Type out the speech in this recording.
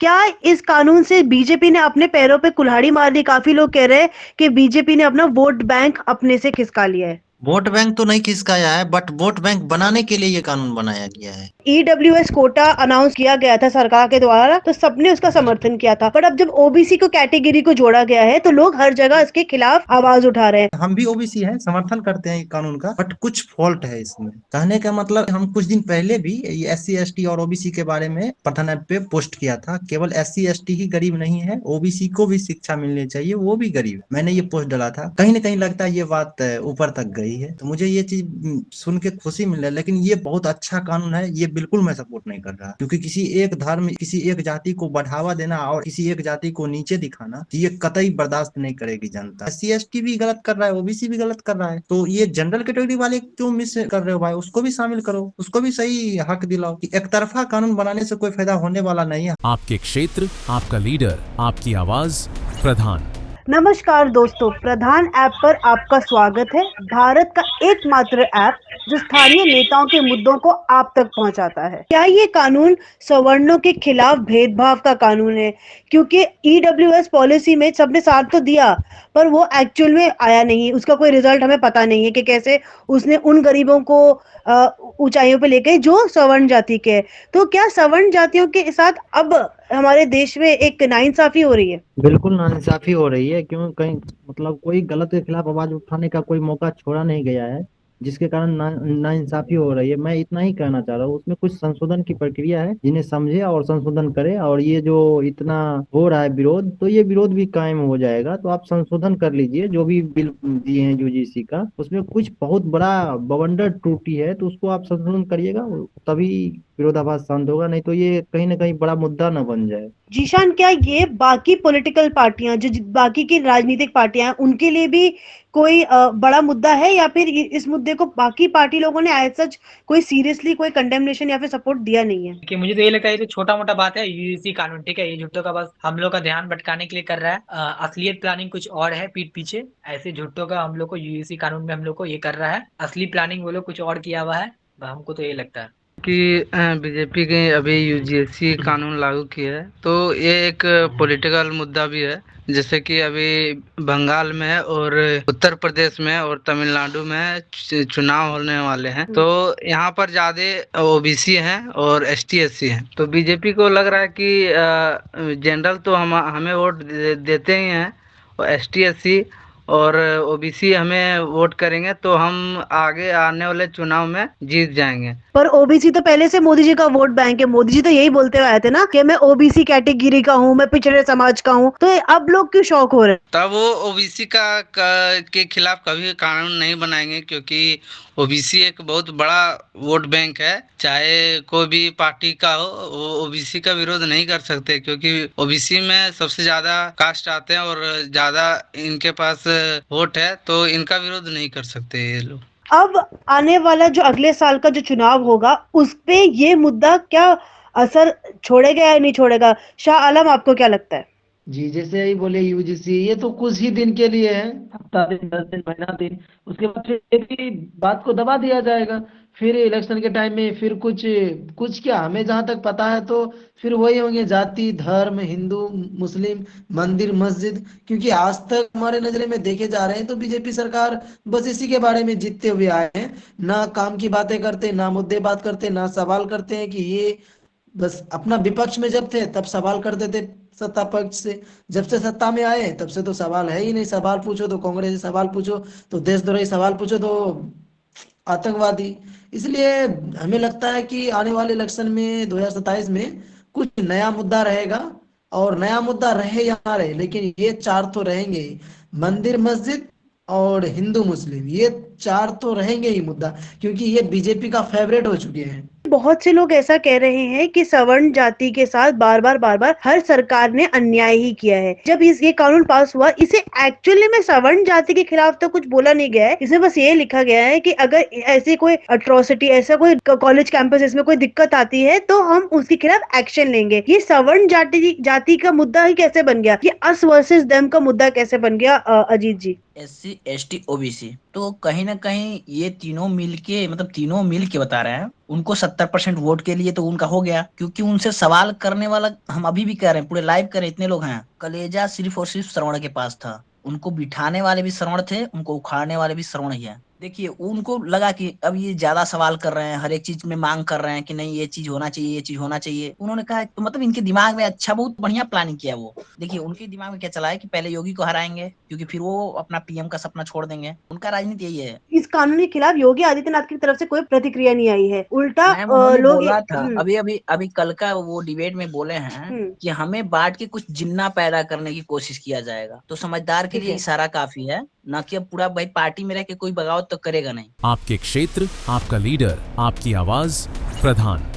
क्या इस कानून से बीजेपी ने अपने पैरों पे कुल्हाड़ी मार ली? काफी लोग कह रहे हैं कि बीजेपी ने अपना वोट बैंक अपने से खिसका लिया है। वोट बैंक तो नहीं खिसकाया है, बट वोट बैंक बनाने के लिए ये कानून बनाया गया है। ईडब्ल्यूएस कोटा अनाउंस किया गया था सरकार के द्वारा, तो सबने उसका समर्थन किया था। पर अब जब ओबीसी को कैटेगरी को जोड़ा गया है तो लोग हर जगह इसके खिलाफ आवाज उठा रहे हैं। हम भी ओबीसी हैं, समर्थन करते हैं ये कानून का, बट कुछ फॉल्ट है इसमें। कहने का मतलब, हम कुछ दिन पहले भी ये एससी एसटी और ओबीसी के बारे में प्रधान ऐप पे पोस्ट किया था। केवल एससी एसटी ही गरीब नहीं है, ओबीसी को भी शिक्षा मिलनी चाहिए, वो भी गरीब है। मैंने ये पोस्ट डाला था। कहीं ना कहीं लगता है ये बात ऊपर तक गई है, तो मुझे ये चीज सुन के खुशी मिल रहा है। लेकिन ये बहुत अच्छा कानून है, ये बिल्कुल मैं सपोर्ट नहीं कर रहा, क्योंकि किसी एक धर्म, किसी एक जाति को बढ़ावा देना और किसी एक जाति को नीचे दिखाना, ये कतई बर्दाश्त नहीं करेगी जनता। एससी एसटी भी गलत कर रहा है, ओबीसी भी गलत कर रहा है, तो ये जनरल कैटेगरी वाले क्यों मिस कर रहे हो भाई? उसको भी शामिल करो, उसको भी सही हक दिलाओ। कि एक तरफा कानून बनाने से कोई फायदा होने वाला नहीं है। आपके क्षेत्र, आपका लीडर, आपकी आवाज, प्रधान। नमस्कार दोस्तों, प्रधान ऐप पर आपका स्वागत है। भारत का एकमात्र ऐप जो स्थानीय नेताओं के मुद्दों को आप तक पहुंचाता है। क्या ये कानून सवर्णों के खिलाफ भेदभाव का कानून है? क्योंकि ईडब्ल्यूएस पॉलिसी में सबने साथ तो दिया, पर वो एक्चुअल में आया नहीं, उसका कोई रिजल्ट हमें पता नहीं है कि कैसे उसने उन गरीबों को ऊंचाइयों पे लेके जो सवर्ण जाति के हैं। तो क्या सवर्ण जातियों के साथ अब हमारे देश में एक नाइंसाफी हो रही है? बिल्कुल नाइंसाफी हो रही है। क्यों? कहीं मतलब कोई गलत के खिलाफ आवाज उठाने का कोई मौका छोड़ा नहीं गया है, जिसके कारण नाइंसाफी हो रही है। मैं इतना ही कहना चाह रहा हूँ, उसमें कुछ संशोधन की प्रक्रिया है, जिन्हें समझे और संशोधन करे। और ये जो इतना हो रहा है विरोध, तो ये विरोध भी कायम हो जाएगा। तो आप संशोधन कर लीजिए, जो भी बिल दिए हैं यूजीसी का, उसमें कुछ बहुत बड़ा बवंडर त्रुटि है, तो उसको आप संशोधन करिएगा, तभी विरोधाभास शांत होगा। नहीं तो ये कहीं ना कहीं बड़ा मुद्दा न बन जाए। जीशान, क्या ये बाकी पॉलिटिकल पार्टियां जो बाकी की राजनीतिक पार्टियां हैं उनके लिए भी कोई बड़ा मुद्दा है, या फिर इस मुद्दे को बाकी पार्टी लोगों ने एज सच कोई सीरियसली कोई कंडेमनेशन या फिर सपोर्ट दिया नहीं है? कि मुझे तो ये लगता है ये तो छोटा मोटा बात है, यूजीसी कानून, ठीक है, ये झुट्टो का बस हम लोग का ध्यान भटकाने के लिए कर रहा है। असलियत प्लानिंग कुछ और है पीठ पीछे। ऐसे झुट्टो का हम लोग को यूजीसी कानून में हम लोग को ये कर रहा है, असली प्लानिंग वो लोग कुछ और किया हुआ है। हमको तो ये लगता है कि बीजेपी के अभी यूजीसी कानून लागू किया है, तो ये एक पॉलिटिकल मुद्दा भी है। जैसे कि अभी बंगाल में और उत्तर प्रदेश में और तमिलनाडु में चुनाव होने वाले हैं, तो यहाँ पर ज्यादा ओबीसी हैं और एसटी एससी हैं। तो बीजेपी को लग रहा है कि जनरल तो हमें वोट देते ही हैं, और एसटी एससी और ओबीसी हमें वोट करेंगे, तो हम आगे आने वाले चुनाव में जीत जाएंगे। पर ओबीसी तो पहले से मोदी जी का वोट बैंक है। मोदी जी तो यही बोलते हुए आए थे ना कि मैं ओबीसी कैटेगरी का हूँ, मैं पिछड़े समाज का हूँ। तो अब लोग क्यों शौक हो रहे हैं? तब वो ओबीसी के खिलाफ कभी कानून नहीं बनाएंगे, क्योंकि ओबीसी एक बहुत बड़ा वोट बैंक है। चाहे कोई भी पार्टी का हो, वो ओबीसी का विरोध नहीं कर सकते, क्योंकि ओबीसी में सबसे ज्यादा कास्ट आते हैं और ज्यादा इनके पास वोट है, तो इनका विरोध नहीं कर सकते ये लोग। अब आने वाला जो अगले साल का जो चुनाव होगा, उस पे ये मुद्दा क्या असर छोड़ेगा या नहीं छोड़ेगा? शाह आलम, आपको क्या लगता है? जी, जैसे ही बोले यूजीसी, ये तो कुछ ही दिन के लिए है, हफ्ता दिन, 10 दिन, महीना दिन। उसके बाद फिर भी बात को दबा दिया जाएगा। फिर इलेक्शन के टाइम में फिर कुछ कुछ क्या, हमें जहां तक पता है तो फिर वही होंगे, जाति धर्म, हिंदू मुस्लिम, मंदिर मस्जिद। क्योंकि आज तक हमारे नजरे में देखे जा रहे हैं तो बीजेपी सरकार बस इसी के बारे में जीतते हुए आए हैं। ना काम की बातें करते, ना मुद्दे बात करते, ना सवाल करते हैं कि ये बस अपना विपक्ष में जब थे तब सवाल करते थे सत्ता पक्ष से। जब से सत्ता में आए तब से तो सवाल है ही नहीं। सवाल पूछो तो कांग्रेस से, सवाल पूछो तो देशद्रोही, सवाल पूछो तो आतंकवादी। इसलिए हमें लगता है कि आने वाले इलेक्शन में 2027 में कुछ नया मुद्दा रहेगा। और नया मुद्दा रहे या ना रहे, लेकिन ये चार तो रहेंगे ही। मंदिर मस्जिद और हिंदू मुस्लिम, ये चार तो रहेंगे ही मुद्दा, क्योंकि ये बीजेपी का फेवरेट हो चुके हैं। बहुत से लोग ऐसा कह रहे हैं कि सवर्ण जाति के साथ बार बार हर सरकार ने अन्याय ही किया है। जब ये कानून पास हुआ, इसे एक्चुअली में सवर्ण जाति के खिलाफ तो कुछ बोला नहीं गया है। इसमें बस ये लिखा गया है कि अगर ऐसी कोई अट्रोसिटी, ऐसा कोई कॉलेज कैंपस इसमें कोई दिक्कत आती है तो हम उसके खिलाफ एक्शन लेंगे। ये सवर्ण जाति का मुद्दा ही कैसे बन गया? ये अस वर्सेस देम का मुद्दा कैसे बन गया, अजीत जी? SC ST OBC, तो कहीं ना कहीं ये तीनों मिलके, मतलब तीनों मिल के बता रहे हैं उनको 70% वोट के लिए, तो उनका हो गया। क्योंकि उनसे सवाल करने वाला, हम अभी भी कह रहे हैं, पूरे लाइव कर रहे हैं, इतने लोग हैं, कलेजा सिर्फ और सिर्फ श्रवण के पास था। उनको बिठाने वाले भी श्रवण थे, उनको उखाड़ने वाले भी श्रवण ही है। देखिए, उनको लगा कि अब ये ज्यादा सवाल कर रहे हैं, हर एक चीज में मांग कर रहे हैं कि नहीं ये चीज होना चाहिए, ये चीज होना चाहिए। उन्होंने कहा, तो मतलब इनके दिमाग में अच्छा, बहुत बढ़िया प्लानिंग किया वो। देखिए, उनके दिमाग में क्या चला है कि पहले योगी को हराएंगे, क्योंकि फिर वो अपना PM का सपना छोड़ देंगे। उनका राजनीति यही है। इस कानून के खिलाफ योगी आदित्यनाथ की तरफ से कोई प्रतिक्रिया नहीं आई है, उल्टा मैम, उन्होंने लोग बोला था, हम्म, अभी अभी अभी कल का वो डिबेट में बोले हैं हम्म, कि हमें बांट के कुछ जिन्ना पैदा करने की कोशिश किया जाएगा। तो समझदार के ठीक लिए है। इशारा काफी है, न कि अब पूरा भाई पार्टी में रह के कोई बगावत तो करेगा नहीं। आपके क्षेत्र, आपका लीडर, आपकी आवाज, प्रधान।